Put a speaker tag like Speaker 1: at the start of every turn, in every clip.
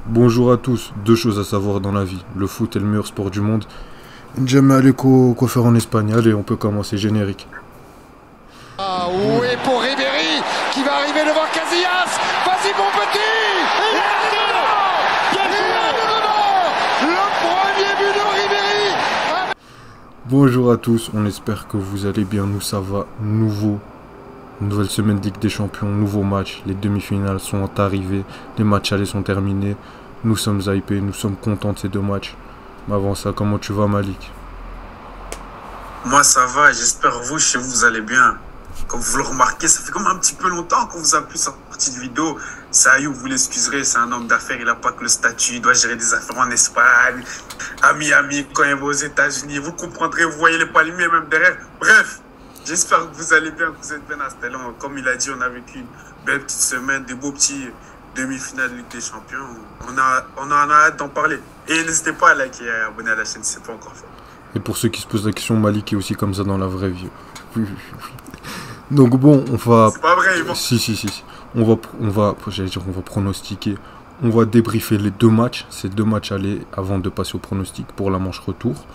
Speaker 1: Bonjour à tous, deux choses à savoir dans la vie. Le foot est le meilleur sport du monde. J'aime aller coiffeur en Espagne. Allez, on peut commencer générique.
Speaker 2: Ah oui, pour Ribéry qui va arriver devant Casillas. Vas-y mon petit. Il est dedans. Il est dedans. Le premier but de Ribéry.
Speaker 1: Bonjour à tous, on espère que vous allez bien. Nous ça va. Nouvelle semaine de Ligue des Champions, nouveau match. Les demi-finales sont arrivées, les matchs allés sont terminés. Nous sommes hypés, nous sommes contents de ces deux matchs. Mais avant ça, comment tu vas, Malik?
Speaker 3: Moi, ça va, j'espère vous, chez vous, vous allez bien. Comme vous le remarquez, ça fait comme un petit peu longtemps qu'on vous a plus sorti de vidéo. C'est Ayoub, vous l'excuserez, c'est un homme d'affaires, il n'a pas que le statut, il doit gérer des affaires en Espagne, à Miami, quand il va aux États-Unis. Vous comprendrez, vous voyez les palmiers même derrière. Bref, j'espère que vous allez bien, que vous êtes bien installés. Comme il a dit, on a vécu une belle petite semaine, des beaux petits demi-finales de Ligue des Champions. On a hâte d'en parler. Et n'hésitez pas à liker et à abonner à la chaîne si ce n'est pas encore fait.
Speaker 1: Et pour ceux qui se posent la question, Malik est aussi comme ça dans la vraie vie. Oui, oui, oui. Donc bon, on va...
Speaker 3: C'est pas vrai, bon.
Speaker 1: Si. J'allais dire, on va pronostiquer. On va débriefer les deux matchs. Ces deux matchs allés avant de passer au pronostic pour la manche retour.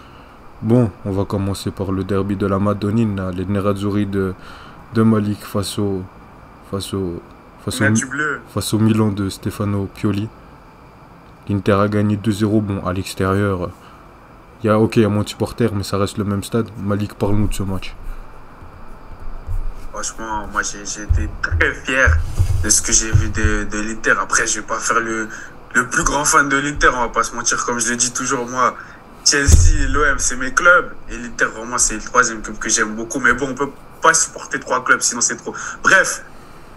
Speaker 1: Bon, on va commencer par le derby de la Madonnine, là, les Nerazzurri de Malik face au Milan de Stefano Pioli. L'Inter a gagné 2-0. Bon, à l'extérieur, il y a moins de supporters, mais ça reste le même stade. Malik, parle-nous de ce match.
Speaker 3: Franchement, moi j'ai été très fier de ce que j'ai vu de l'Inter. Après, je vais pas faire le plus grand fan de l'Inter, on va pas se mentir. Comme je le dis toujours, moi, Chelsea et l'OM, c'est mes clubs. Et l'Inter, vraiment, c'est le troisième club que j'aime beaucoup. Mais bon, on peut pas supporter trois clubs, sinon c'est trop. Bref,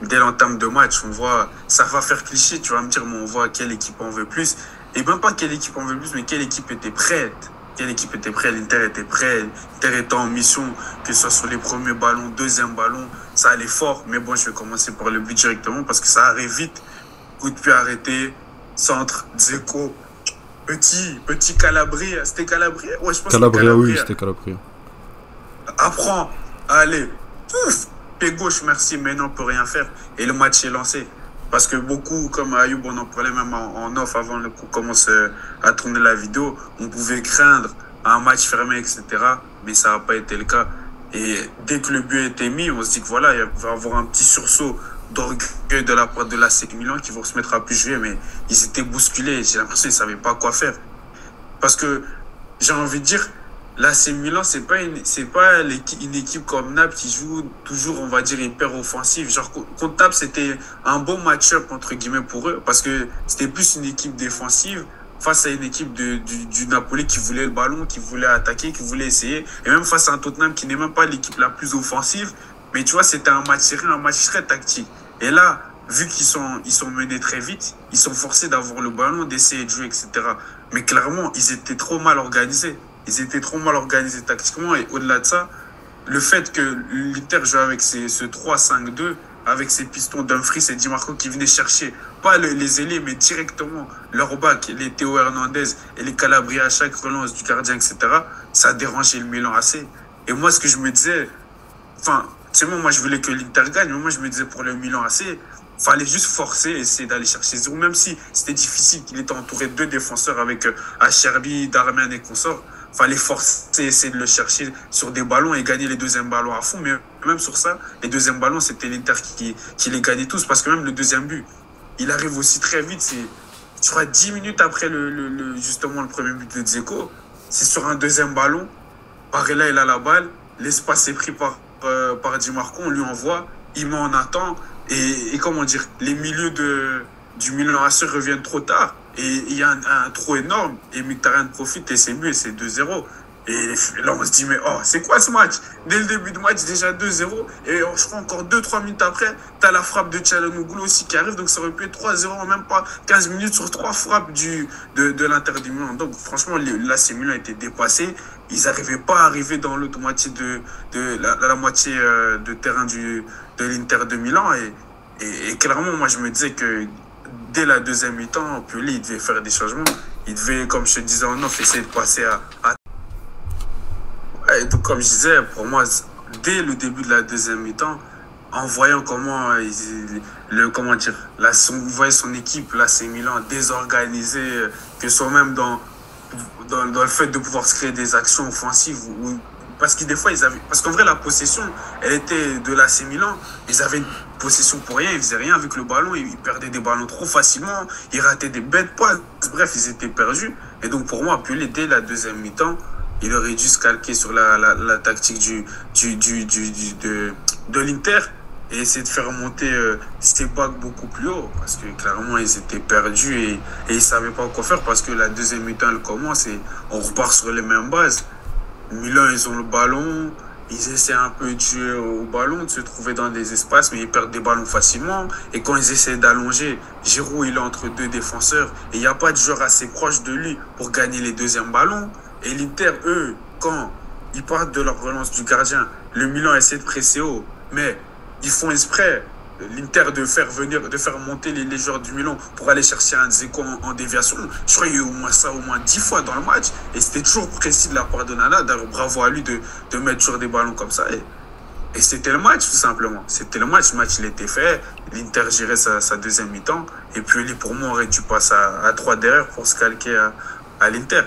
Speaker 3: dès l'entame de match, on voit, ça va faire cliché, tu vas me dire, mais on voit quelle équipe en veut plus. Et même pas quelle équipe en veut plus, mais quelle équipe était prête. Quelle équipe était prête? L'Inter était prêt. L'Inter était en mission, que ce soit sur les premiers ballons, deuxième ballon, ça allait fort. Mais bon, je vais commencer par le but directement parce que ça arrive vite. Coup de pied arrêté, centre, Dzeko, petit Calabria. C'était Calabria? Ouais, je pense
Speaker 1: Calabria,
Speaker 3: que Calabria.
Speaker 1: oui, c'était Calabria.
Speaker 3: Apprends, allez, pouf, pied gauche, merci, mais non, on peut rien faire. Et le match est lancé. Parce que beaucoup, comme Ayoub, on en parlait même en off avant qu'on commence à tourner la vidéo, on pouvait craindre un match fermé, etc. Mais ça n'a pas été le cas. Et dès que le but a été mis, on se dit que voilà, il va y avoir un petit sursaut d'orgueil de la part de l'AC Milan qui vont se mettre à plus jouer. Mais ils étaient bousculés. J'ai l'impression qu'ils ne savaient pas quoi faire. Parce que j'ai envie de dire, l'AC Milan, c'est pas une équipe comme Naples qui joue toujours, on va dire, hyper offensive. Genre, contre Naples, c'était un bon match-up, entre guillemets, pour eux, parce que c'était plus une équipe défensive face à une équipe du Napoli qui voulait le ballon, qui voulait attaquer, qui voulait essayer. Et même face à un Tottenham qui n'est même pas l'équipe la plus offensive. Mais tu vois, c'était un match serré, un match très tactique. Et là, vu qu'ils sont menés très vite, ils sont forcés d'avoir le ballon, d'essayer de jouer, etc. Mais clairement, ils étaient trop mal organisés. Ils étaient trop mal organisés tactiquement. Et au-delà de ça, le fait que l'Inter joue avec ce 3-5-2, avec ses pistons Dumfries et Di Marco qui venaient chercher, pas les ailiers, mais directement leur back, les Théo Hernandez et les Calabria à chaque relance du gardien, etc., ça a dérangé le Milan assez. Et moi, ce que je me disais, enfin, c'est moi je voulais que l'Inter gagne, mais moi, je me disais pour le Milan AC, fallait juste forcer, essayer d'aller chercher zéro, même si c'était difficile, qu'il était entouré de deux défenseurs avec Acherbi, Darmian et consorts. Fallait forcer, essayer de le chercher sur des ballons et gagner les deuxièmes ballons à fond. Mais même sur ça, les deuxièmes ballons, c'était l'Inter qui les gagnait tous. Parce que même le deuxième but, il arrive aussi très vite. C'est, je crois, 10 minutes après justement le premier but de Dzeko. C'est sur un deuxième ballon. Barella, il a la balle. L'espace est pris par Di Marco. On lui envoie. Il met en attente. Et comment dire, les milieux du Milan AC reviennent trop tard. Et il y a un trou énorme. Et Mkhitaryan profite et c'est mieux, c'est 2-0. Et là, on se dit, mais oh, c'est quoi ce match? Dès le début du match, déjà 2-0. Et je crois encore 2-3 minutes après, tu as la frappe de Çalhanoğlu aussi qui arrive. Donc ça aurait pu être 3-0 en même pas 15 minutes sur 3 frappes de l'Inter du Milan. Donc franchement, l'AC Milan était dépassé. Ils n'arrivaient pas à arriver dans l'autre moitié la moitié de terrain de l'Inter de Milan. Et clairement, moi, je me disais que dès la deuxième mi-temps, Pioli, il devait faire des changements. Il devait, comme je te disais en off, essayer de passer à... Et donc, comme je disais, pour moi, dès le début de la deuxième mi-temps, en voyant comment, comment dire, vous voyez son équipe, l'AC Milan, désorganisée, que ce soit même dans le fait de pouvoir se créer des actions offensives. Parce que des fois, parce qu'en vrai, la possession, elle était de l'AC Milan. Ils avaient une possession pour rien, ils faisaient rien avec le ballon, ils perdaient des ballons trop facilement, ils rataient des bêtes passes. Bref, ils étaient perdus. Et donc, pour moi, Pioli, dès la deuxième mi-temps, il aurait dû se calquer sur la tactique de l'Inter et essayer de faire monter ces bacs beaucoup plus haut. Parce que clairement, ils étaient perdus et ils ne savaient pas quoi faire parce que la deuxième mi-temps, elle commence et on repart sur les mêmes bases. Milan, ils ont le ballon, ils essaient un peu de jouer au ballon, de se trouver dans des espaces, mais ils perdent des ballons facilement. Et quand ils essaient d'allonger, Giroud, il est entre deux défenseurs et il n'y a pas de joueur assez proche de lui pour gagner les deuxièmes ballons. Et l'Inter, eux, quand ils partent de leur relance du gardien, le Milan essaie de presser haut, mais ils font exprès, l'Inter, de faire monter les joueurs du Milan pour aller chercher un Dzeko en déviation. Je crois qu'il y a eu au moins 10 fois dans le match, et c'était toujours précis de la part de Nana. D'ailleurs, bravo à lui de mettre sur des ballons comme ça. Et c'était le match, tout simplement. C'était le match il était fait. L'Inter gérait sa deuxième mi-temps, et puis lui, pour moi, aurait dû passer à 3 derrière pour se calquer à l'Inter.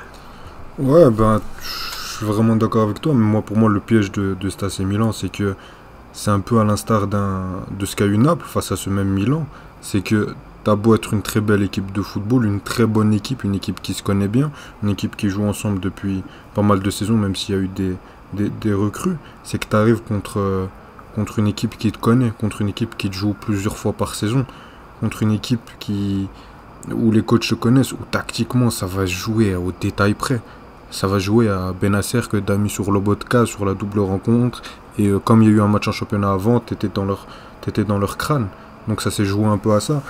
Speaker 1: Ouais, ben, je suis vraiment d'accord avec toi, mais pour moi, le piège de cet AC Milan, c'est que c'est un peu à l'instar de ce qu'a eu Naples face à ce même Milan. C'est que t'as beau être une très belle équipe de football, une très bonne équipe, une équipe qui se connaît bien, une équipe qui joue ensemble depuis pas mal de saisons, même s'il y a eu des recrues, c'est que t'arrives contre une équipe qui te connaît, contre une équipe qui te joue plusieurs fois par saison, contre une équipe où les coachs se connaissent, où tactiquement ça va se jouer au détail près. Ça va jouer à Benacer que t'as mis sur Lobotka, sur la double rencontre. Et comme il y a eu un match en championnat avant, t'étais dans leur crâne. Donc ça s'est joué un peu à ça.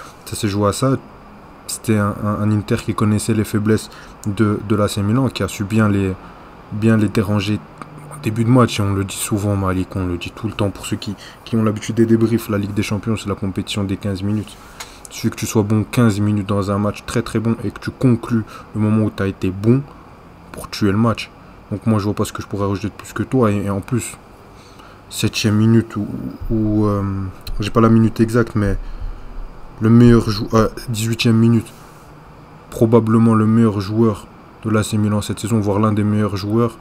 Speaker 1: C'était un Inter qui connaissait les faiblesses de l'AC Milan, qui a su bien les déranger en début de match. Et on le dit souvent, Malik, on le dit tout le temps pour ceux qui ont l'habitude des débriefs. La Ligue des Champions, c'est la compétition des 15 minutes. Il suffit que tu sois bon 15 minutes dans un match très très bon et que tu conclues le moment où tu as été bon pour tuer le match. Donc moi je vois pas ce que je pourrais rajouter de plus que toi. Et en plus, 7ème minute où j'ai pas la minute exacte, mais le meilleur joueur, 18ème minute, probablement le meilleur joueur de l'AC Milan cette saison, voire l'un des meilleurs joueurs,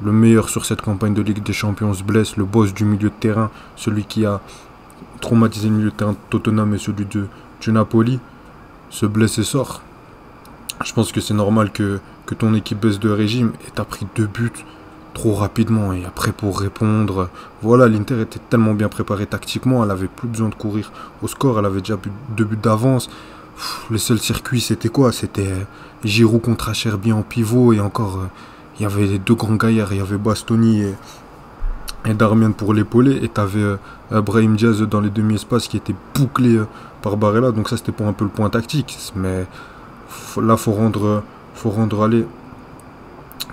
Speaker 1: le meilleur sur cette campagne de Ligue des Champions, se blesse, le boss du milieu de terrain, celui qui a traumatisé le milieu de terrain de Tottenham et celui du Napoli, se blesse et sort. Je pense que c'est normal que ton équipe baisse de régime et t'as pris 2 buts trop rapidement. Et après, pour répondre, voilà, l'Inter était tellement bien préparée tactiquement, elle avait plus besoin de courir au score, elle avait déjà 2 buts d'avance. Le seul circuit, c'était quoi? C'était Giroud contre Acerbi en pivot, et encore, il y avait les 2 grands gaillards, il y avait Bastoni et Darmian pour l'épauler, et t'avais Brahim Diaz dans les demi-espaces qui était bouclé par Barella. Donc ça, c'était pour un peu le point tactique, mais là,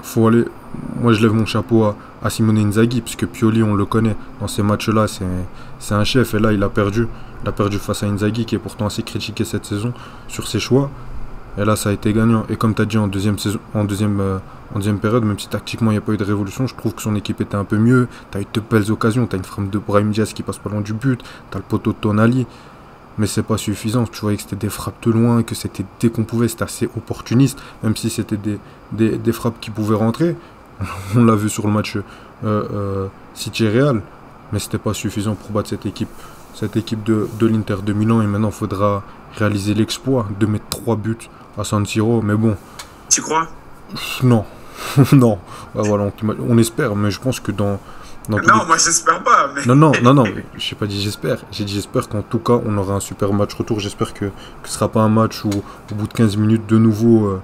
Speaker 1: faut aller. Moi, je lève mon chapeau à Simone Inzaghi, parce que Pioli, on le connaît. Dans ces matchs-là, c'est un chef. Et là, il a perdu. Il a perdu face à Inzaghi, qui est pourtant assez critiqué cette saison sur ses choix. Et là, ça a été gagnant. Et comme tu as dit en deuxième période, même si tactiquement, il n'y a pas eu de révolution, je trouve que son équipe était un peu mieux. Tu as eu de belles occasions. Tu as une frappe de Brahim Diaz qui passe pas loin du but. Tu as le poteau de Tonali. Mais c'est pas suffisant. Tu voyais que c'était des frappes de loin, que c'était dès qu'on pouvait, c'était assez opportuniste, même si c'était des frappes qui pouvaient rentrer. On l'a vu sur le match City Real, mais c'était pas suffisant pour battre cette équipe de l'Inter de Milan. Et maintenant, il faudra réaliser l'exploit de mettre 3 buts à San Siro. Mais bon.
Speaker 3: Tu crois?
Speaker 1: Non. Non. Ouais, voilà, on espère, mais je pense que dans
Speaker 3: non, moi j'espère pas. Mais...
Speaker 1: Non, j'ai pas dit j'espère. J'ai dit j'espère qu'en tout cas on aura un super match retour. J'espère que ce sera pas un match où au bout de 15 minutes de nouveau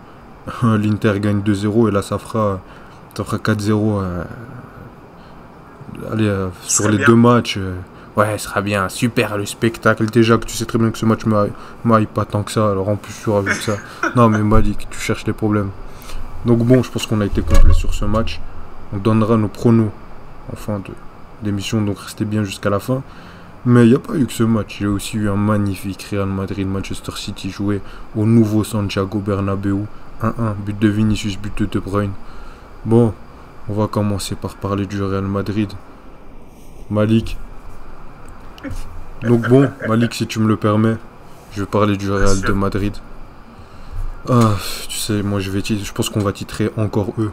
Speaker 1: l'Inter gagne 2-0 et là ça fera 4-0 sur les 2 matchs. Ouais, ce sera bien, super le spectacle. Déjà que tu sais très bien que ce match m'aille pas tant que ça, alors en plus tu auras vu ça. Non mais Malik, tu cherches les problèmes. Donc bon, je pense qu'on a été complet sur ce match. On donnera nos pronos en fin d'émission, donc restez bien jusqu'à la fin. Mais il n'y a pas eu que ce match, il y a aussi eu un magnifique Real Madrid-Manchester City joué au nouveau Santiago Bernabéu. 1-1, but de Vinicius, but de De Bruyne. Bon, on va commencer par parler du Real Madrid. Malik, Donc bon, Malik, si tu me le permets, je vais parler du
Speaker 3: Bien
Speaker 1: Real de
Speaker 3: sûr.
Speaker 1: Madrid. Ah, tu sais, moi je pense qu'on va titrer encore eux.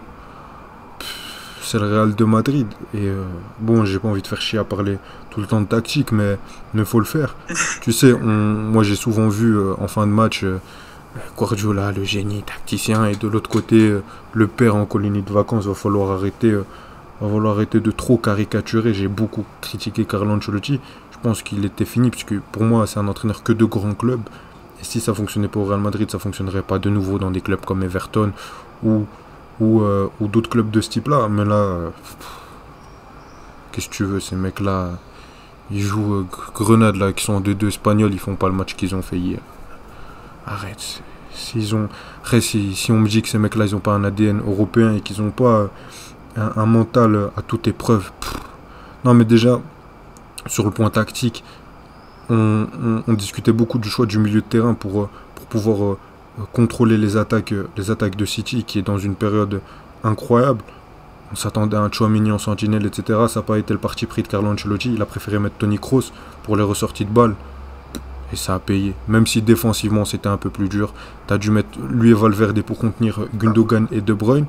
Speaker 1: C'est le Real de Madrid. Et bon, j'ai pas envie de faire chier à parler tout le temps de tactique, mais faut le faire. Tu sais, moi j'ai souvent vu en fin de match Guardiola, le génie tacticien, et de l'autre côté, le père en colonie de vacances. Va falloir arrêter de trop caricaturer. J'ai beaucoup critiqué Carlo Ancelotti. Je pense qu'il était fini, puisque pour moi, c'est un entraîneur que de grands clubs. Et si ça fonctionnait pas au Real Madrid, ça fonctionnerait pas de nouveau dans des clubs comme Everton ou, ou d'autres clubs de ce type-là. Mais là, qu'est-ce que tu veux, ces mecs-là, ils jouent Grenade, là, qui sont en 2-2 espagnols, ils font pas le match qu'ils ont fait hier. Arrête. S'ils ont... Après, si on me dit que ces mecs-là, ils ont pas un ADN européen et qu'ils ont pas un mental à toute épreuve. Non, mais déjà, sur le point tactique, on discutait beaucoup du choix du milieu de terrain pour pouvoir contrôler les attaques de City, qui est dans une période incroyable. On s'attendait à un Tchouaméni en sentinelle, etc. Ça n'a pas été le parti pris de Carlo Ancelotti. Il a préféré mettre Toni Kroos pour les ressorties de balles. Et ça a payé. Même si défensivement c'était un peu plus dur. Tu as dû mettre lui et Valverde pour contenir Gundogan et De Bruyne.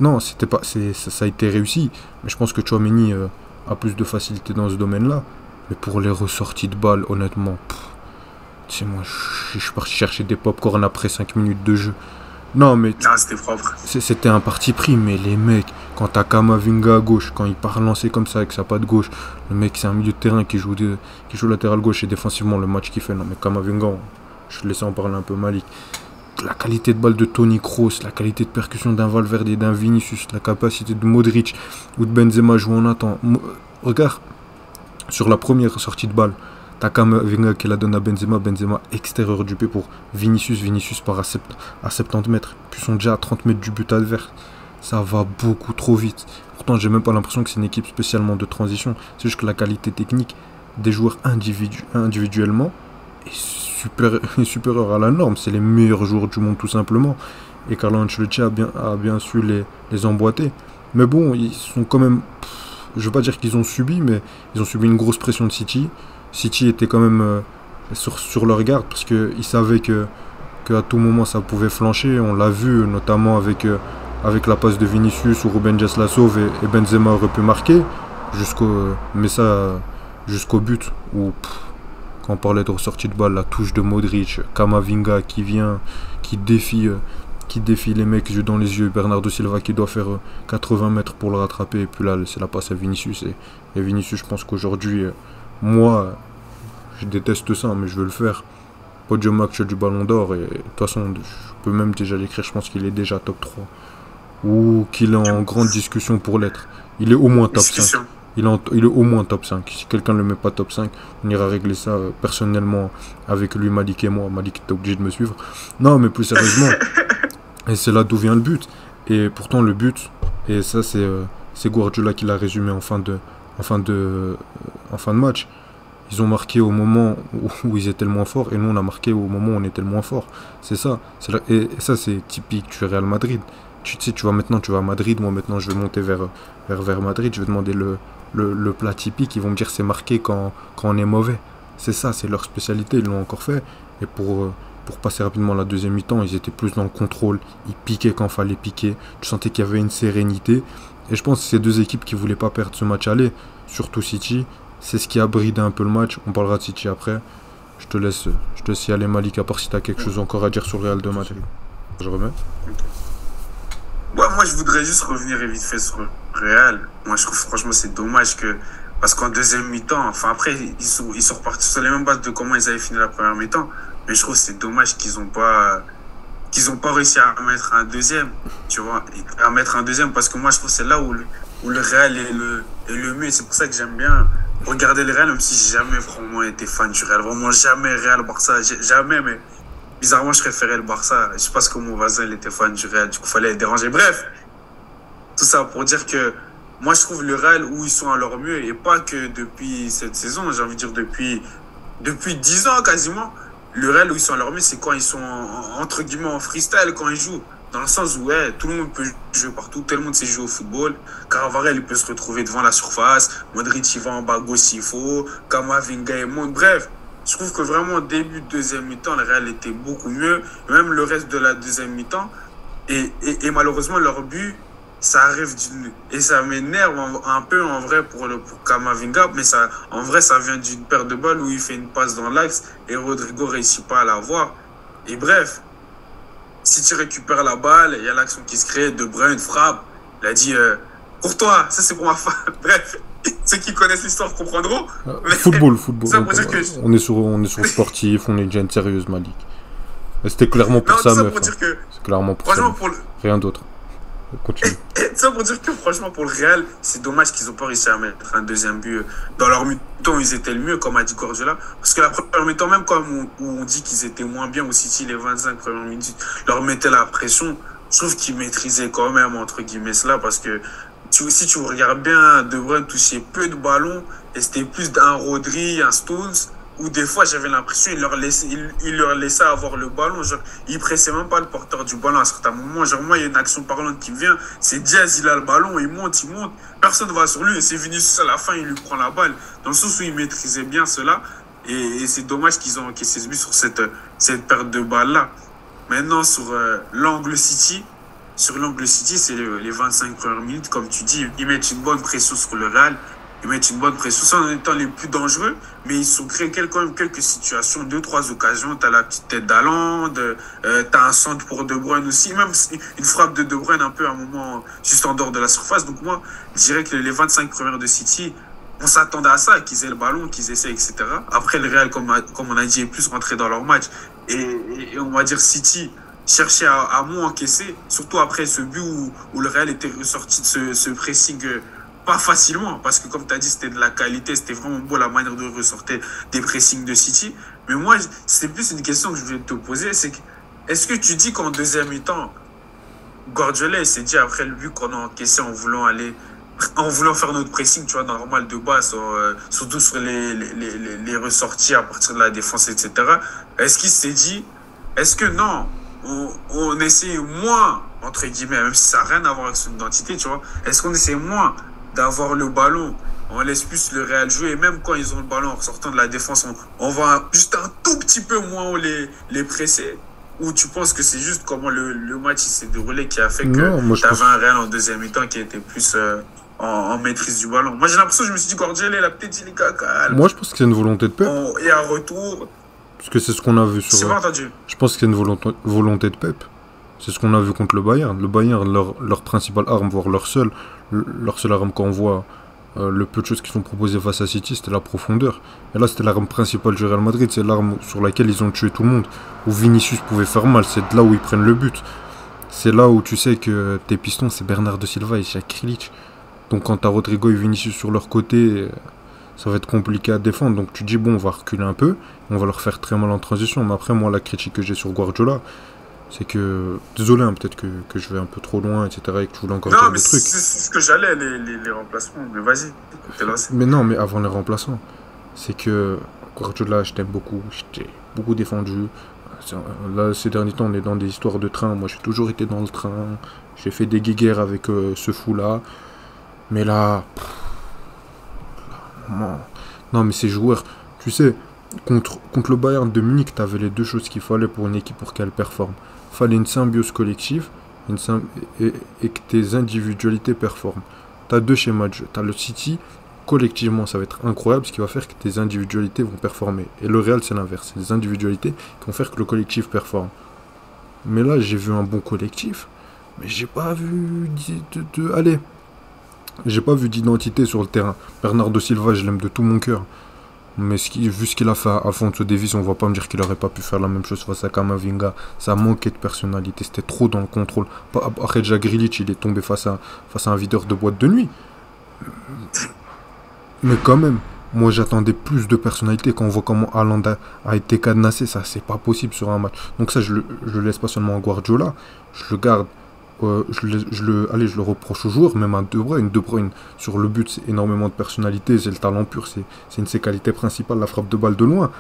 Speaker 1: Non, c'était pas, ça a été réussi. Mais je pense que Tchouaméni a plus de facilité dans ce domaine-là. Mais pour les ressorties de balles, honnêtement, tu sais, moi, je suis parti chercher des pop-corn après 5 minutes de jeu. Non, mais
Speaker 3: Non, c'était propre.
Speaker 1: c'était un parti pris. Mais les mecs, quand t'as Kamavinga à gauche, quand il part lancer comme ça avec sa patte gauche, le mec, c'est un milieu de terrain qui joue latéral gauche et défensivement, le match qu'il fait. Non, mais Kamavinga, je laissais en parler un peu Malik. La qualité de balle de Toni Kroos, la qualité de percussion d'un Valverde et d'un Vinicius, la capacité de Modric ou de Benzema jouer en attend. Regarde, sur la première sortie de balle, t'as Kamavinga qui la donne à Benzema, Benzema extérieur du pied pour Vinicius, Vinicius part à 70 mètres, puis ils sont déjà à 30 mètres du but adverse. Ça va beaucoup trop vite. Pourtant, j'ai même pas l'impression que c'est une équipe spécialement de transition. C'est juste que la qualité technique des joueurs individuellement est supérieure à la norme. C'est les meilleurs joueurs du monde tout simplement. Et Carlo Ancelotti a bien su les emboîter. Mais bon, ils sont quand même... Je veux pas dire qu'ils ont subi, mais ils ont subi une grosse pression de City. City était quand même sur leur garde parce qu'ils savaient qu'à tout moment ça pouvait flancher. On l'a vu notamment avec la passe de Vinicius où Ruben Dias la sauve et Benzema aurait pu marquer jusqu'au but où quand on parlait de ressortie de balle, la touche de Modric, Kamavinga qui vient, qui défie les mecs yeux dans les yeux, Bernardo Silva qui doit faire 80 mètres pour le rattraper, et puis là c'est la passe à Vinicius, et Vinicius, je pense qu'aujourd'hui, moi je déteste ça, mais je veux le faire. Podium actuel du Ballon d'Or, et de toute façon je peux même déjà l'écrire, je pense qu'il est déjà top 3 ou qu'il est en grande discussion pour l'être. Il est au moins top 5. Il est au moins top 5. Si quelqu'un ne le met pas top 5, on ira régler ça personnellement avec lui, Malik et moi. Malik, t'es obligé de me suivre. Non, mais plus sérieusement, et c'est là d'où vient le but. Et pourtant, le but, et ça, c'est Guardiola qui l'a résumé en fin de match. Ils ont marqué au moment où ils étaient le moins forts, et nous, on a marqué au moment où on était le moins fort. C'est ça. Et ça, c'est typique du Real Madrid. Tu sais, tu vas à Madrid, moi maintenant je vais monter vers Madrid, je vais demander le plat typique, ils vont me dire c'est marqué quand on est mauvais. C'est ça, c'est leur spécialité, ils l'ont encore fait. Et pour passer rapidement la deuxième mi-temps, ils étaient plus dans le contrôle, ils piquaient quand fallait piquer, tu sentais qu'il y avait une sérénité. Et je pense que ces deux équipes qui ne voulaient pas perdre ce match aller, surtout City, c'est ce qui a bridé un peu le match. On parlera de City après. Je te laisse y aller Malik, à part si tu as quelque chose encore à dire sur le Real de Madrid. Je remets.
Speaker 3: Ouais, moi, je voudrais juste revenir vite fait sur le Real. Moi, je trouve franchement c'est dommage que... Parce qu'en deuxième mi-temps, enfin après, ils sont repartis sur les mêmes bases de comment ils avaient fini la première mi-temps. Mais je trouve que c'est dommage qu'ils n'ont pas réussi à mettre un deuxième, tu vois. À mettre un deuxième, parce que moi, je trouve que c'est là où le Real est le mieux. C'est pour ça que j'aime bien regarder le Real, même si j'ai jamais vraiment été fan du Real. Vraiment jamais Real-Barça, jamais, mais... Bizarrement, je préférais le Barça. Je sais pas que mon voisin il était fan du Real, du coup, il fallait les déranger. Bref, tout ça pour dire que moi, je trouve le Real où ils sont à leur mieux, et pas que depuis cette saison, j'ai envie de dire depuis 10 ans quasiment. Le Real où ils sont à leur mieux, c'est quand ils sont entre guillemets en freestyle, quand ils jouent. dans le sens où ouais, tout le monde peut jouer partout, tout le monde sait jouer au football. Carvajal, il peut se retrouver devant la surface. Modric, il va en bas gauche s'il faut. Camavinga, il monte. Bref, je trouve que vraiment, début de deuxième mi-temps, le Real était beaucoup mieux. Même le reste de la deuxième mi-temps. Et malheureusement, leur but, ça arrive d'une... Et ça m'énerve un peu en vrai pour Camavinga. Mais ça, en vrai, ça vient d'une paire de balles où il fait une passe dans l'axe et Rodrigo ne réussit pas à l'avoir. Et bref, si tu récupères la balle, il y a l'action qui se crée, De Bruyne frappe. Il a dit, pour toi, ça c'est pour ma femme. Bref, ceux qui connaissent l'histoire comprendront.
Speaker 1: Football.
Speaker 3: Ça pour dire que...
Speaker 1: On est sur sportif, on est déjà une sérieuse Malik. C'était clairement pour ça, meuf. C'est clairement pour ça. Rien d'autre. Continue.
Speaker 3: Ça pour dire que franchement pour le Real, c'est dommage qu'ils n'ont pas réussi à mettre un deuxième but. Dans leur mi-temps, ils étaient le mieux, comme a dit Guardiola. Parce que la première mi-temps, même quand on dit qu'ils étaient moins bien au City, les 25 premières minutes, leur mettaient la pression. Je trouve qu'ils maîtrisaient quand même, entre guillemets, cela. Parce que si tu regardes bien, De Bruyne touchait peu de ballons. Et c'était plus d'un Rodri, un Stones. Où des fois, j'avais l'impression qu'il leur laissait avoir le ballon. Genre, il pressait même pas le porteur du ballon à certains moments. Genre, moi, il y a une action parlante qui vient. C'est Diaz, il a le ballon, il monte. Personne ne va sur lui. Et c'est Vinicius à la fin, il lui prend la balle. Dans le sens où il maîtrisait bien cela. Et c'est dommage qu'ils ont encaissé ce but sur cette perte de balle-là. Maintenant, sur l'angle City. Sur l'angle City, c'est les 25 premières minutes. Comme tu dis, ils mettent une bonne pression sur le Real. Ils mettent une bonne pression sans en étant les plus dangereux, mais ils sont créés quand même quelques situations, 2-3 occasions. Tu as la petite tête d'Haaland, tu as un centre pour De Bruyne aussi, même une frappe de Bruyne un peu à un moment juste en dehors de la surface. Donc moi, je dirais que les 25 premières de City, on s'attendait à ça, qu'ils aient le ballon, qu'ils essaient, etc. Après, le Real, comme on a dit, est plus rentré dans leur match. Et on va dire City cherchait à moins encaisser, surtout après ce but où le Real était ressorti de ce pressing... pas facilement, parce que comme tu as dit, c'était de la qualité, c'était vraiment beau la manière de ressortir des pressings de City. Mais moi, c'est plus une question que je voulais te poser, c'est que, est-ce que tu dis qu'en deuxième mi-temps, Guardiola s'est dit après le but qu'on a encaissé en voulant faire notre pressing, tu vois, normal de base, surtout sur les ressorties à partir de la défense, etc. Est-ce qu'il s'est dit, est-ce que non, on essaie moins, entre guillemets, même si ça n'a rien à voir avec son identité, tu vois, est-ce qu'on essaie moins d'avoir le ballon, on laisse plus le Real jouer, et même quand ils ont le ballon en sortant de la défense, on va juste un tout petit peu moins les presser, ou tu penses que c'est juste comment le match s'est déroulé qui a fait que tu avais un Real en deuxième mi-temps qui était plus en maîtrise du ballon? Moi j'ai l'impression, je me suis dit, Guardiola, il a peut-être dit les caca.
Speaker 1: Moi je pense que c'est une volonté de Pep.
Speaker 3: Et un retour.
Speaker 1: Parce que c'est ce qu'on a vu sur...
Speaker 3: C'est pas entendu.
Speaker 1: Je pense que c'est une volonté de Pep. C'est ce qu'on a vu contre le Bayern. Le Bayern, leur principale arme, voire leur seule arme qu'on voit, le peu de choses qu'ils ont proposées face à City, c'était la profondeur. Et là, c'était l'arme principale du Real Madrid. C'est l'arme sur laquelle ils ont tué tout le monde. Où Vinicius pouvait faire mal. C'est de là où ils prennent le but. C'est là où tu sais que tes pistons, c'est Bernardo Silva et Jack Grealish. Donc quand tu as Rodrigo et Vinicius sur leur côté, ça va être compliqué à défendre. Donc tu dis, bon, on va reculer un peu. On va leur faire très mal en transition. Mais après, moi, la critique que j'ai sur Guardiola, c'est que, désolé, hein, peut-être que je vais un peu trop loin, etc., et que tu voulais encore dire des trucs.
Speaker 3: C'est ce que j'allais, les remplacements, mais vas-y, t'es lancé.
Speaker 1: Mais non, mais avant les remplaçants, c'est que Guardiola, je t'aime beaucoup, je t'ai beaucoup défendu. Là, ces derniers temps, on est dans des histoires de train. Moi, j'ai toujours été dans le train. J'ai fait des guéguerres avec ce fou-là. Mais là... non, mais ces joueurs, tu sais, contre le Bayern de Munich, t'avais les deux choses qu'il fallait pour une équipe pour qu'elle performe. Fallait une symbiose collective et que tes individualités performent. T'as deux schémas de jeu. T'as le City, collectivement, ça va être incroyable, ce qui va faire que tes individualités vont performer. Et le Real, c'est l'inverse. C'est les individualités qui vont faire que le collectif performe. Mais là, j'ai vu un bon collectif, mais j'ai pas vu j'ai pas vu d'identité sur le terrain. Bernardo Silva, je l'aime de tout mon cœur. Mais vu ce qu'il a fait à Alphonso Davies, on va pas me dire qu'il aurait pas pu faire la même chose face à Camavinga. Ça manquait de personnalité, c'était trop dans le contrôle. Après, Jack Grealish, il est tombé face à un videur de boîte de nuit. Mais quand même, moi j'attendais plus de personnalité quand on voit comment Haaland a été cadenassé. Ça, c'est pas possible sur un match. Donc ça, je le laisse pas seulement à Guardiola, je le garde. Je le reproche aux joueurs, même à De Bruyne. De Bruyne, sur le but, c'est énormément de personnalité, c'est le talent pur, c'est une de ses qualités principales, la frappe de balle de loin.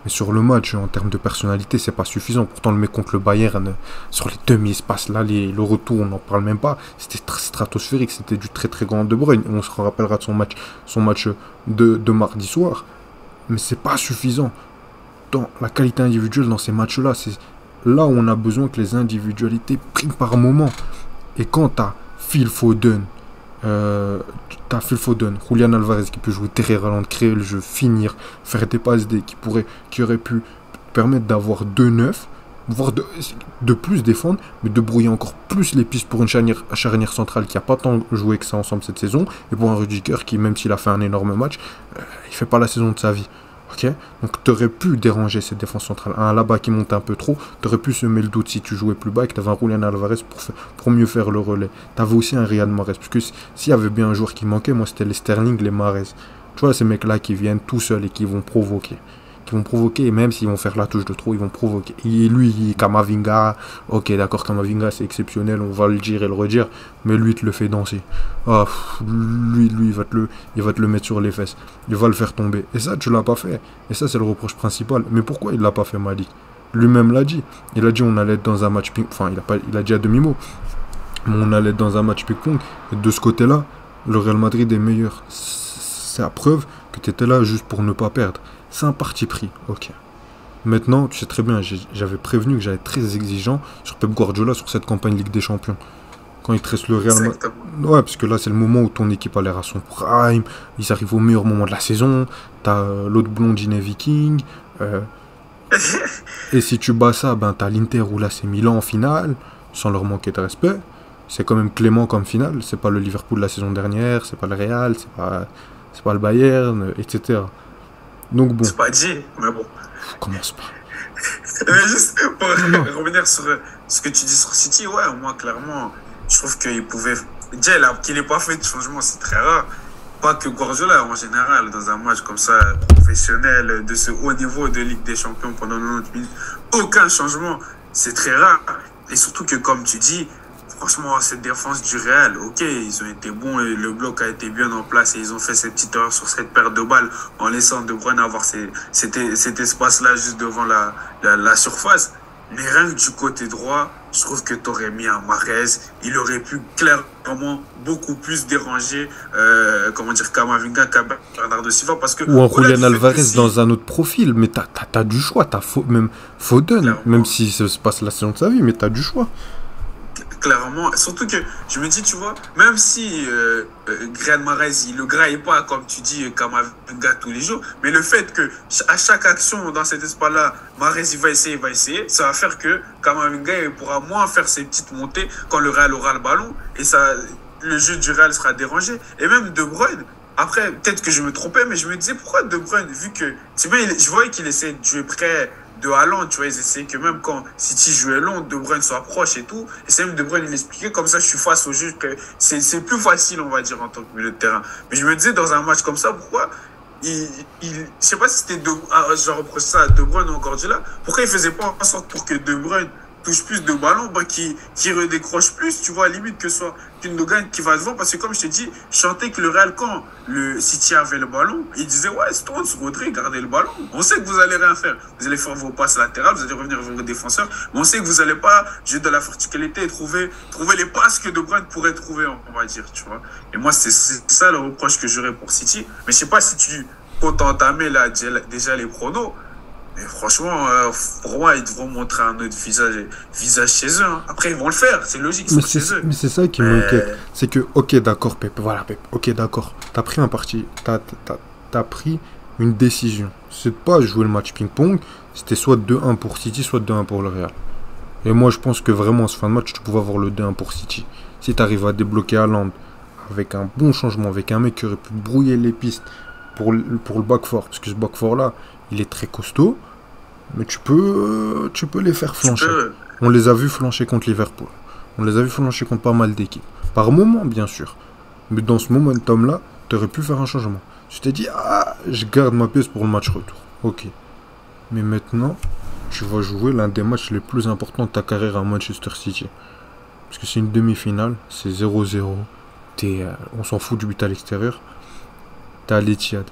Speaker 1: Mais sur le match, en termes de personnalité, c'est pas suffisant. Pourtant, le mec contre le Bayern, sur les demi-espaces, là, le retour, on n'en parle même pas. C'était stratosphérique, c'était du très très grand De Bruyne. On se rappellera de son match de mardi soir. Mais c'est pas suffisant. Dans la qualité individuelle dans ces matchs-là, c'est là où on a besoin que les individualités priment par moment. Et quand t'as Phil Foden, Julian Alvarez qui peut jouer derrière Haaland, créer le jeu, finir, faire des passes D qui aurait pu permettre d'avoir 2-9, voire de plus défendre, mais de brouiller encore plus les pistes pour une charnière centrale qui n'a pas tant joué que ça ensemble cette saison, et pour un Rudiger qui, même s'il a fait un énorme match, il fait pas la saison de sa vie. Okay, donc tu aurais pu déranger cette défense centrale. Un là-bas qui monte un peu trop, tu aurais pu semer le doute si tu jouais plus bas et que tu avais un Julian Alvarez pour mieux faire le relais. Tu avais aussi un Riyad Mahrez, parce que s'il y avait bien un joueur qui manquait, moi c'était les Sterling, les Mahrez. Tu vois, ces mecs-là qui viennent tout seuls et qui vont provoquer. Et même s'ils vont faire la touche de trop, ils vont provoquer. Et lui, Kamavinga, ok d'accord, Kamavinga c'est exceptionnel, on va le dire et le redire, mais lui il te le fait danser. Oh, lui il va te le mettre sur les fesses, il va le faire tomber. Et ça tu l'as pas fait. Et ça c'est le reproche principal. Mais pourquoi il l'a pas fait, Malik? Lui-même l'a dit. Il a dit on allait être dans un match ping, enfin il a dit à demi-mot. Mais on allait être dans un match ping-pong. Et de ce côté-là, le Real Madrid est meilleur. C'est la preuve que tu étais là juste pour ne pas perdre. C'est un parti pris, ok. Maintenant, tu sais très bien, j'avais prévenu que j'allais être très exigeant sur Pep Guardiola sur cette campagne Ligue des Champions. Quand il te reste le Real Madrid. Ouais, parce que là, c'est le moment où ton équipe a l'air à son prime. Ils arrivent au meilleur moment de la saison. T'as l'autre blondinet Viking. Et si tu bats ça, ben t'as l'Inter ou là c'est Milan en finale, sans leur manquer de respect. C'est quand même clément comme finale. C'est pas le Liverpool de la saison dernière, c'est pas le Real, c'est pas le Bayern, etc. Donc bon.
Speaker 3: C'est pas dit, mais bon.
Speaker 1: Commence pas.
Speaker 3: Mais juste pour revenir sur ce que tu dis sur City, ouais, moi clairement, je trouve qu'il pouvait. Déjà, qu'il n'ait pas fait de changement, c'est très rare. Pas que Guardiola, en général, dans un match comme ça, professionnel, de ce haut niveau de Ligue des Champions pendant 90 minutes, aucun changement, c'est très rare. Et surtout que, comme tu dis, franchement, cette défense du Real, ok, ils ont été bons et le bloc a été bien en place et ils ont fait cette petite erreur sur cette paire de balles en laissant De Bruyne avoir cet espace-là juste devant la surface. Mais rien que du côté droit, je trouve que tu aurais mis un Mahrez, il aurait pu clairement beaucoup plus déranger Kamavinga qu'Bernardo Silva parce que...
Speaker 1: Ou un Julian Alvarez dans un autre profil, mais t'as du choix, même Foden, clairement. Même si ça se passe la saison de sa vie, mais t'as du choix.
Speaker 3: Clairement, surtout que je me dis, tu vois, même si Riyad Mahrez, il le graille pas, comme tu dis, Kamavinga tous les jours, mais le fait que à chaque action dans cet espace-là, Mahrez il va essayer, ça va faire que Kamavinga il pourra moins faire ses petites montées quand le Real aura le ballon et ça, le jeu du Real sera dérangé. Et même De Bruyne, après, peut-être que je me trompais, mais je me disais pourquoi De Bruyne, vu que, c'est bien, je voyais qu'il essayait de jouer près de Haaland, tu vois, ils essayaient que même quand City jouait long, De Bruyne soit proche et tout. Et c'est même De Bruyne, il expliquait comme ça, je suis face au jeu, que c'est plus facile, on va dire, en tant que milieu de terrain. Mais je me disais, dans un match comme ça, pourquoi je sais pas si c'était je reproche ça à De Bruyne ou Guardiola, pourquoi il faisait pas en sorte pour que De Bruyne touche plus de ballons, qui redécroche plus, tu vois, limite que ce soit Gündogan qui va devant, parce que comme je t'ai dit, je sentais que le Real, quand le City avait le ballon, il disait, ouais, Stones, Rodri, gardez le ballon, on sait que vous allez rien faire, vous allez faire vos passes latérales, vous allez revenir vers vos défenseurs, mais on sait que vous allez pas jouer de la verticalité et trouver les passes que De Bruyne pourrait trouver, on va dire, tu vois. Et moi, c'est ça le reproche que j'aurais pour City, mais je sais pas si tu comptes entamer là, déjà les pronos. Mais franchement, pour moi, ils devront montrer un autre visage chez eux. Hein. Après, ils vont le faire, c'est logique, ils sont chez eux.
Speaker 1: Mais c'est ça qui m'inquiète. C'est que, ok, d'accord, Pep, voilà, Pep, ok, d'accord. T'as pris un parti, t'as pris une décision. C'est pas jouer le match ping-pong, c'était soit 2-1 pour City, soit 2-1 pour le Real. Et moi, je pense que vraiment, ce fin de match, tu pouvais avoir le 2-1 pour City. Si t'arrives à débloquer Haaland avec un bon changement, avec un mec qui aurait pu brouiller les pistes pour le back four, parce que ce back four là, il est très costaud, mais tu peux les faire flancher. On les a vus flancher contre Liverpool. On les a vus flancher contre pas mal d'équipes. Par moment, bien sûr. Mais dans ce momentum-là, tu aurais pu faire un changement. Tu t'es dit, je garde ma pièce pour le match retour. Ok. Mais maintenant, tu vas jouer l'un des matchs les plus importants de ta carrière à Manchester City. Parce que c'est une demi-finale, c'est 0-0. On s'en fout du but à l'extérieur. T'as l'Etihad.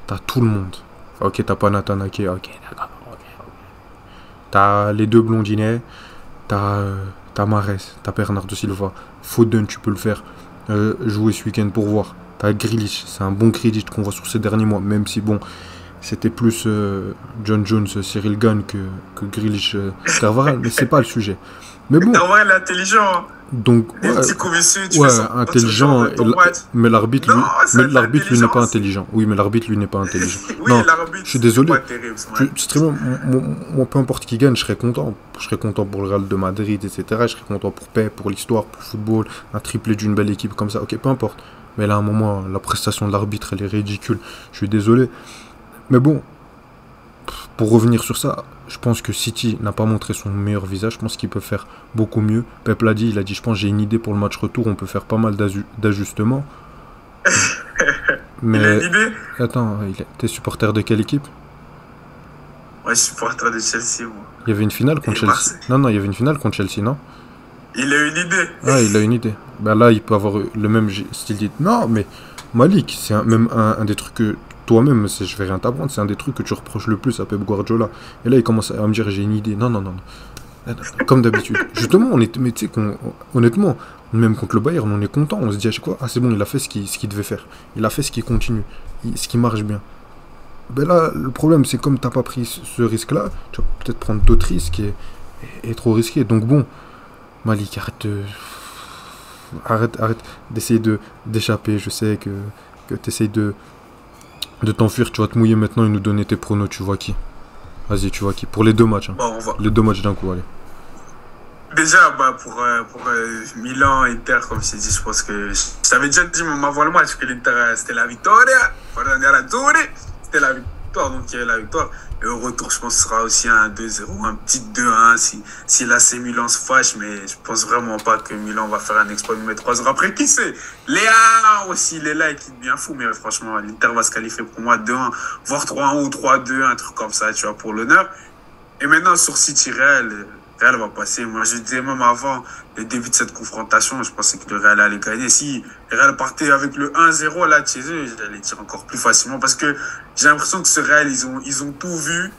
Speaker 1: T'as tout le monde. Ok, t'as pas Nathan Ake, ok, d'accord. Ok. T'as les deux blondinets, t'as Mahrez, t'as Bernardo Silva. Foden, tu peux le faire jouer ce week-end pour voir. T'as Grealish, c'est un bon Grealish qu'on voit sur ces derniers mois, même si bon, c'était plus John Jones, Cyril Gann que Grealish, Carvajal, mais c'est pas le sujet. Mais bon.
Speaker 3: Carvajal est intelligent. Hein.
Speaker 1: Donc,
Speaker 3: les petits coups vicieux, tu
Speaker 1: ouais,
Speaker 3: fais ça,
Speaker 1: intelligent, mais l'arbitre,
Speaker 3: non,
Speaker 1: lui n'est pas intelligent. Oui, mais l'arbitre, lui, n'est pas intelligent.
Speaker 3: Oui,
Speaker 1: non,
Speaker 3: l'arbitre,
Speaker 1: je suis désolé.
Speaker 3: pas terrible,
Speaker 1: moi, peu importe qui gagne, je serais content. Je serais content pour le Real de Madrid, etc. Je serais content pour Pep, pour l'histoire, pour le football, un triplé d'une belle équipe comme ça. Ok, peu importe. Mais là, à un moment, la prestation de l'arbitre, elle est ridicule. Je suis désolé. Mais bon, pour revenir sur ça, je pense que City n'a pas montré son meilleur visage. Je pense qu'il peut faire beaucoup mieux. Pep l'a dit, il a dit, je pense j'ai une idée pour le match retour. On peut faire pas mal d'ajustements. Mais
Speaker 3: il a une idée.
Speaker 1: Attends, t'es supporter de quelle équipe?
Speaker 3: Ouais, je suis supporter de Chelsea, moi.
Speaker 1: Il y avait une finale contre Chelsea.
Speaker 3: Marseille.
Speaker 1: Non, il y avait une finale contre Chelsea, non?
Speaker 3: Il a une idée.
Speaker 1: Ah, il a une idée. Ben là, il peut avoir le même style d'idée. Non, mais Malik, c'est même un des trucs que toi-même, je vais rien t'apprendre, c'est un des trucs que tu reproches le plus à Pep Guardiola. Et là, il commence à me dire, j'ai une idée. Non. Comme d'habitude. Justement, mais tu sais, honnêtement, même contre le Bayern, on est content. On se dit à chaque fois, ah c'est bon, il a fait ce qu'il devait faire. Il a fait ce qui continue, ce qui marche bien. Ben là, le problème, c'est comme t'as pas pris ce risque-là, tu vas peut-être prendre d'autres risques et trop risqué. Donc bon, Malik, arrête d'essayer d'échapper. Je sais que t'essayes de t'enfuir. Tu vas te mouiller maintenant et nous donner tes pronos. Tu vois qui? Vas-y, tu vois qui? Pour les deux matchs. Hein.
Speaker 3: Bon,
Speaker 1: les deux matchs d'un coup, allez.
Speaker 3: Déjà, pour Milan, Inter, comme je t'ai dit, je pense que je t'avais déjà dit avant le match que l'Inter c'était la victoire. C'était la victoire, donc il y a eu la victoire. Et au retour, je pense que ce sera aussi un 2-0, un petit 2-1 si l'AC Milan se fâche, mais je pense vraiment pas que Milan va faire un exploit de mettre 3 heures après. Qui sait? Léa aussi, il est là et qui est bien fou, mais franchement, l'Inter va se qualifier pour moi 2-1, voire 3-1 ou 3-2, un truc comme ça, tu vois, pour l'honneur. Et maintenant, sur City Real va passer. Moi, je disais même avant le début de cette confrontation, je pensais que le Real allait gagner. Si le Real partait avec le 1-0 là de chez eux, j'allais dire encore plus facilement parce que j'ai l'impression que ce Real, ils ont tout vu,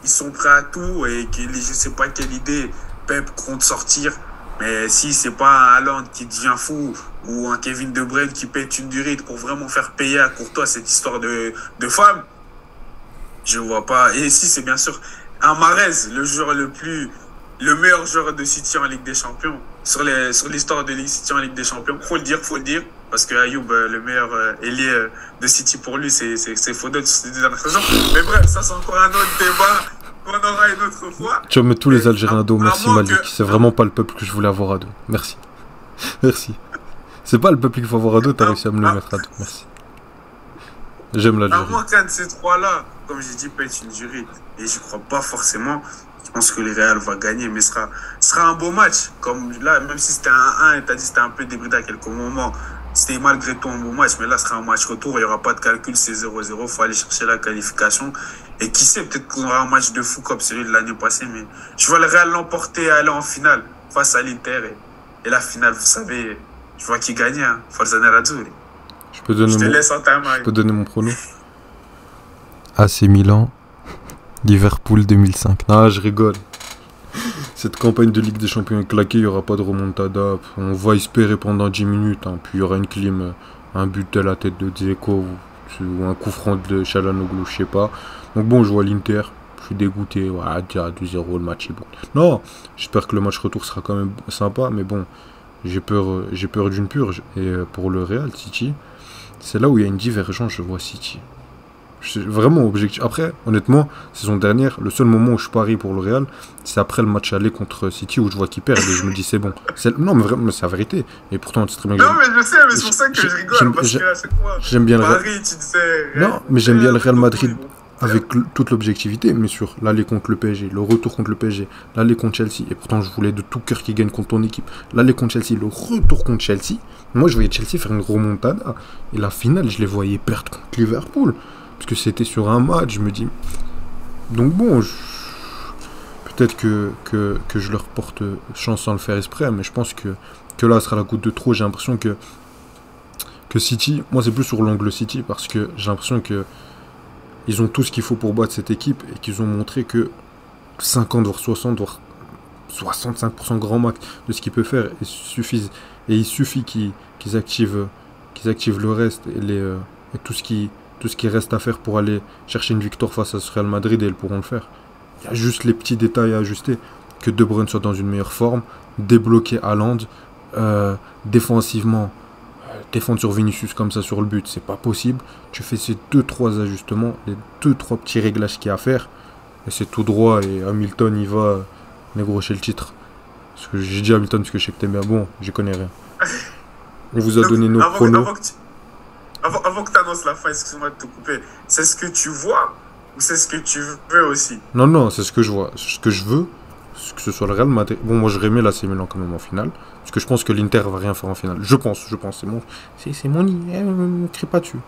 Speaker 3: ils sont prêts à tout et que je sais pas quelle idée Pep compte sortir. Mais si c'est pas un Haaland qui devient fou ou un Kevin De Bruyne qui pète une durite pour vraiment faire payer à Courtois cette histoire de femme, je vois pas. Et si c'est bien sûr un Mahrez, le meilleur joueur de City en Ligue des Champions, sur l'histoire de Ligue City en Ligue des Champions, faut le dire, parce que Ayoub, le meilleur ailier de City pour lui, c'est Foden sur ces 2 dernières saisons. Mais bref, ça c'est encore un autre débat qu'on aura une autre fois.
Speaker 1: Tu vas mettre tous les Algériens à dos, merci Malik. C'est vraiment pas le peuple que je voulais avoir à dos. Merci. Merci. C'est pas le peuple qu'il faut avoir à dos, t'as réussi à me le mettre à dos. Merci. J'aime l'Algérie.
Speaker 3: À moins qu'un de ces trois-là, comme j'ai dit, pète une durée. Et je crois pas forcément. Je pense que le Real va gagner, mais ce sera un beau match. Comme là, même si c'était un 1 et t'as dit que c'était un peu débridé à quelques moments, c'était malgré tout un beau match. Mais là, ce sera un match retour. Il n'y aura pas de calcul, c'est 0-0. Il faut aller chercher la qualification. Et qui sait, peut-être qu'on aura un match de fou comme celui de l'année passée. Mais je vois le Real l'emporter et aller en finale face à l'Inter. Et la finale, vous savez, je vois qui gagne. Hein. Forza Nerazzurri.
Speaker 1: Je peux donner mon prono. AC Milan. Liverpool 2005. Ah, je rigole. Cette campagne de Ligue des Champions est claquée, il n'y aura pas de remontada. On va espérer pendant 10 minutes. Hein. Puis il y aura une clim, un but de la tête de Dzeko ou un coup franc de Çalhanoğlu, je sais pas. Donc bon, je vois l'Inter. Je suis dégoûté. Ouais, dire 2-0, le match est bon. Non, j'espère que le match retour sera quand même sympa. Mais bon, j'ai peur d'une purge. Et pour le Real, City, c'est là où il y a une divergence, je vois City. Vraiment objectif. Après, honnêtement, saison dernière, le seul moment où je parie pour le Real, c'est après le match aller contre City où je vois qu'ils perdent et je me dis c'est bon. Non, mais vraiment, c'est la vérité. Et pourtant, c'est très bien.
Speaker 3: Non, mais je sais, mais c'est pour ça que je rigole. Parce que à chaque fois,
Speaker 1: j'aime bien
Speaker 3: Paris, tu disais.
Speaker 1: Non, mais j'aime bien le Real Madrid avec toute l'objectivité, mais sur l'aller contre le PSG, le retour contre le PSG, l'aller contre Chelsea. Et pourtant, je voulais de tout cœur qu'ils gagnent contre ton équipe. L'aller contre Chelsea, le retour contre Chelsea. Moi, je voyais Chelsea faire une remontada. Et la finale, je les voyais perdre contre Liverpool. Parce que c'était sur un match, je me dis. Donc bon, peut-être que je leur porte chance sans le faire exprès, mais je pense que là, ce sera la goutte de trop. J'ai l'impression que City, moi c'est plus sur l'angle City, parce que j'ai l'impression que ils ont tout ce qu'il faut pour battre cette équipe et qu'ils ont montré que 50, voire 60, voire 65% grand max de ce qu'ils peuvent faire et il suffit qu'ils activent le reste et tout ce qui reste à faire pour aller chercher une victoire face à ce Real Madrid et ils pourront le faire. Il y a juste les petits détails à ajuster. Que De Bruyne soit dans une meilleure forme, débloquer Haaland, défensivement, défendre sur Vinicius comme ça sur le but, c'est pas possible. Tu fais ces 2-3 ajustements, les 2-3 petits réglages qu'il y a à faire, et c'est tout droit. Et Hamilton, il va négocier le titre. Parce que j'ai dit Hamilton parce que je sais que t'aimes bien. Bon, j'y connais rien. On vous a donné nos pronos.
Speaker 3: Avant que tu annonces la fin, excuse-moi de te couper, c'est ce que tu vois ou c'est ce que tu veux aussi?
Speaker 1: Non, c'est ce que je vois. Ce que je veux, c'est que ce soit le Real Madrid. Bon, moi, je remets l'AC Milan quand même en finale. Parce que je pense que l'Inter va rien faire en finale. Je pense. C'est mon idée. Crie pas dessus.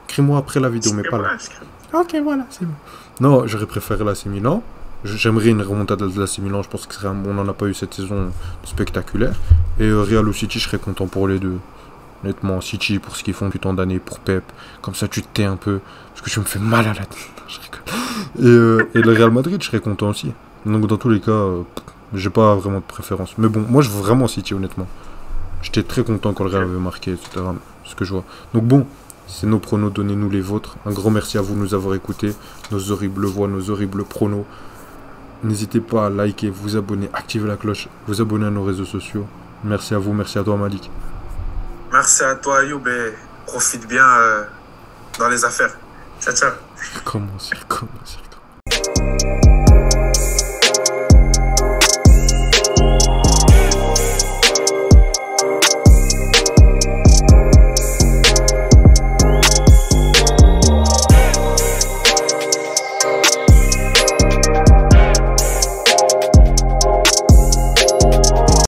Speaker 1: Crie-moi après la vidéo, mais pas là. Ok, voilà, c'est bon. Non, j'aurais préféré l'AC Milan. J'aimerais une remontada de l'AC Milan. Je pense que on n'en a pas eu cette saison spectaculaire. Et Real ou City, je serais content pour les deux. Honnêtement, City pour ce qu'ils font depuis tant d'années, pour Pep. Comme ça, tu te tais un peu. Parce que je me fais mal à la tête. Je rigole. Et le Real Madrid, je serais content aussi. Donc, dans tous les cas, j'ai pas vraiment de préférence. Mais bon, moi, je veux vraiment City, honnêtement. J'étais très content quand le Real avait marqué, etc. Ce que je vois. Donc, bon, c'est nos pronos. Donnez-nous les vôtres. Un grand merci à vous de nous avoir écoutés. Nos horribles voix, nos horribles pronos. N'hésitez pas à liker, vous abonner, activer la cloche, vous abonner à nos réseaux sociaux. Merci à vous, merci à toi, Malik.
Speaker 3: Merci à toi, Ayoub, et profite bien dans les affaires. Ciao, ciao.
Speaker 1: Comment c'est